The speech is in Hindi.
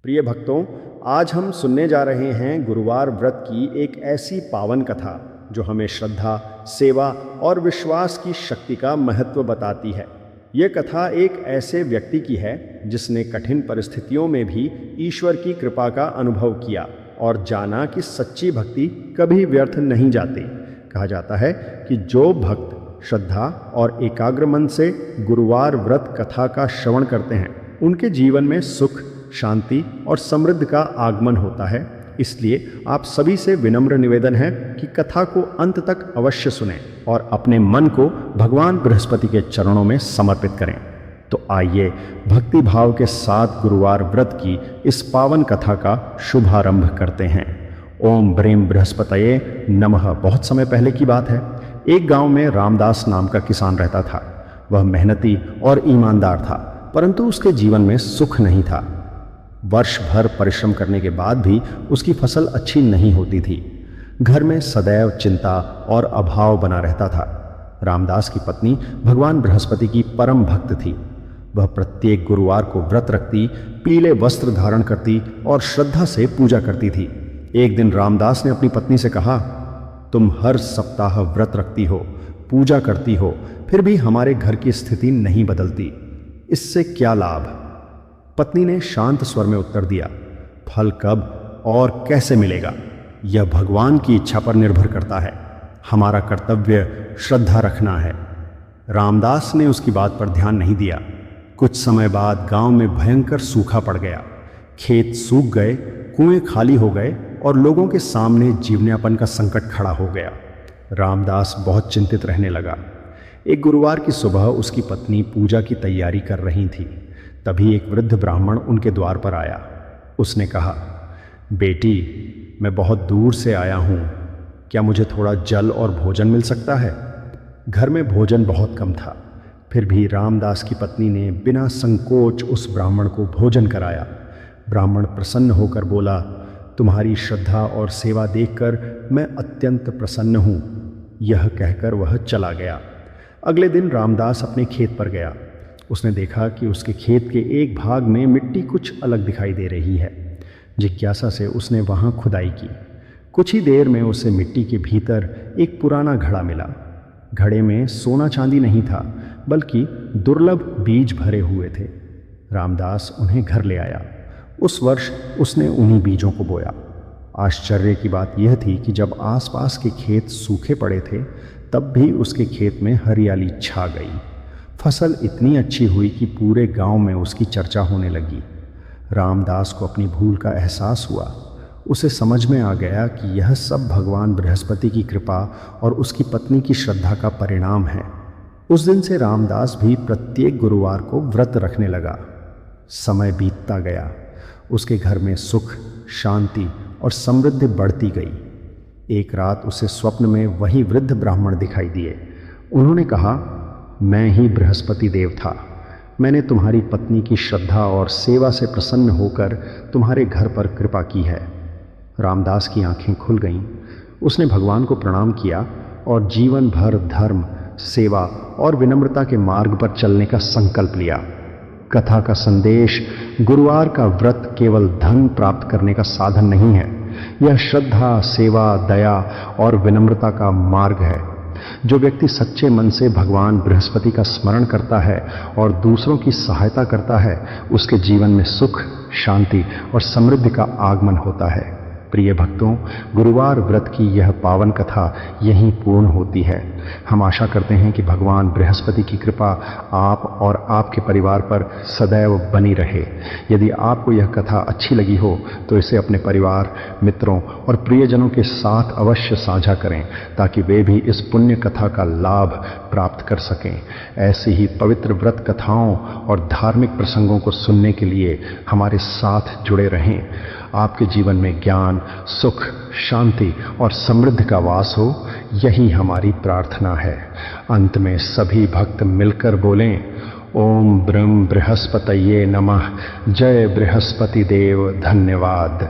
प्रिय भक्तों, आज हम सुनने जा रहे हैं गुरुवार व्रत की एक ऐसी पावन कथा जो हमें श्रद्धा, सेवा और विश्वास की शक्ति का महत्व बताती है। ये कथा एक ऐसे व्यक्ति की है जिसने कठिन परिस्थितियों में भी ईश्वर की कृपा का अनुभव किया और जाना कि सच्ची भक्ति कभी व्यर्थ नहीं जाती। कहा जाता है कि जो भक्त श्रद्धा और एकाग्र मन से गुरुवार व्रत कथा का श्रवण करते हैं, उनके जीवन में सुख, शांति और समृद्धि का आगमन होता है। इसलिए आप सभी से विनम्र निवेदन है कि कथा को अंत तक अवश्य सुनें और अपने मन को भगवान बृहस्पति के चरणों में समर्पित करें। तो आइए भक्ति भाव के साथ गुरुवार व्रत की इस पावन कथा का शुभारंभ करते हैं। ओम ब्रीम बृहस्पतये नमः। बहुत समय पहले की बात है। एक गांव में रामदास नाम का किसान रहता था। वह मेहनती और ईमानदार था, परंतु उसके जीवन में सुख नहीं था। वर्ष भर परिश्रम करने के बाद भी उसकी फसल अच्छी नहीं होती थी। घर में सदैव चिंता और अभाव बना रहता था। रामदास की पत्नी भगवान बृहस्पति की परम भक्त थी। वह प्रत्येक गुरुवार को व्रत रखती, पीले वस्त्र धारण करती और श्रद्धा से पूजा करती थी। एक दिन रामदास ने अपनी पत्नी से कहा, तुम हर सप्ताह व्रत रखती हो, पूजा करती हो, फिर भी हमारे घर की स्थिति नहीं बदलती। इससे क्या लाभ? पत्नी ने शांत स्वर में उत्तर दिया, फल कब और कैसे मिलेगा, यह भगवान की इच्छा पर निर्भर करता है। हमारा कर्तव्य श्रद्धा रखना है। रामदास ने उसकी बात पर ध्यान नहीं दिया। कुछ समय बाद गांव में भयंकर सूखा पड़ गया। खेत सूख गए, कुएं खाली हो गए और लोगों के सामने जीवनयापन का संकट खड़ा हो गया। रामदास बहुत चिंतित रहने लगा। एक गुरुवार की सुबह उसकी पत्नी पूजा की तैयारी कर रही थी। तभी एक वृद्ध ब्राह्मण उनके द्वार पर आया। उसने कहा, बेटी, मैं बहुत दूर से आया हूँ, क्या मुझे थोड़ा जल और भोजन मिल सकता है? घर में भोजन बहुत कम था, फिर भी रामदास की पत्नी ने बिना संकोच उस ब्राह्मण को भोजन कराया। ब्राह्मण प्रसन्न होकर बोला, तुम्हारी श्रद्धा और सेवा देखकर मैं अत्यंत प्रसन्न हूँ। यह कहकर वह चला गया। अगले दिन रामदास अपने खेत पर गया। उसने देखा कि उसके खेत के एक भाग में मिट्टी कुछ अलग दिखाई दे रही है। जिज्ञासा से उसने वहाँ खुदाई की। कुछ ही देर में उसे मिट्टी के भीतर एक पुराना घड़ा मिला। घड़े में सोना चांदी नहीं था, बल्कि दुर्लभ बीज भरे हुए थे। रामदास उन्हें घर ले आया। उस वर्ष उसने उन्हीं बीजों को बोया। आश्चर्य की बात यह थी कि जब आसपास के खेत सूखे पड़े थे, तब भी उसके खेत में हरियाली छा गई। फसल इतनी अच्छी हुई कि पूरे गांव में उसकी चर्चा होने लगी। रामदास को अपनी भूल का एहसास हुआ। उसे समझ में आ गया कि यह सब भगवान बृहस्पति की कृपा और उसकी पत्नी की श्रद्धा का परिणाम है। उस दिन से रामदास भी प्रत्येक गुरुवार को व्रत रखने लगा। समय बीतता गया। उसके घर में सुख, शांति और समृद्धि बढ़ती गई। एक रात उसे स्वप्न में वही वृद्ध ब्राह्मण दिखाई दिए। उन्होंने कहा, मैं ही बृहस्पति देव था। मैंने तुम्हारी पत्नी की श्रद्धा और सेवा से प्रसन्न होकर तुम्हारे घर पर कृपा की है। रामदास की आंखें खुल गईं। उसने भगवान को प्रणाम किया और जीवन भर धर्म, सेवा और विनम्रता के मार्ग पर चलने का संकल्प लिया। कथा का संदेश, गुरुवार का व्रत केवल धन प्राप्त करने का साधन नहीं है। यह श्रद्धा, सेवा, दया और विनम्रता का मार्ग है। जो व्यक्ति सच्चे मन से भगवान बृहस्पति का स्मरण करता है और दूसरों की सहायता करता है, उसके जीवन में सुख, शांति और समृद्धि का आगमन होता है। प्रिय भक्तों, गुरुवार व्रत की यह पावन कथा यहीं पूर्ण होती है। हम आशा करते हैं कि भगवान बृहस्पति की कृपा आप और आपके परिवार पर सदैव बनी रहे। यदि आपको यह कथा अच्छी लगी हो तो इसे अपने परिवार, मित्रों और प्रियजनों के साथ अवश्य साझा करें, ताकि वे भी इस पुण्य कथा का लाभ प्राप्त कर सकें। ऐसी ही पवित्र व्रत कथाओं और धार्मिक प्रसंगों को सुनने के लिए हमारे साथ जुड़े रहें। आपके जीवन में ज्ञान, सुख, शांति और समृद्धि का वास हो, यही हमारी प्रार्थना है। अंत में सभी भक्त मिलकर बोलें, ओम ब्रह्म बृहस्पतये नमः। जय बृहस्पति देव। धन्यवाद।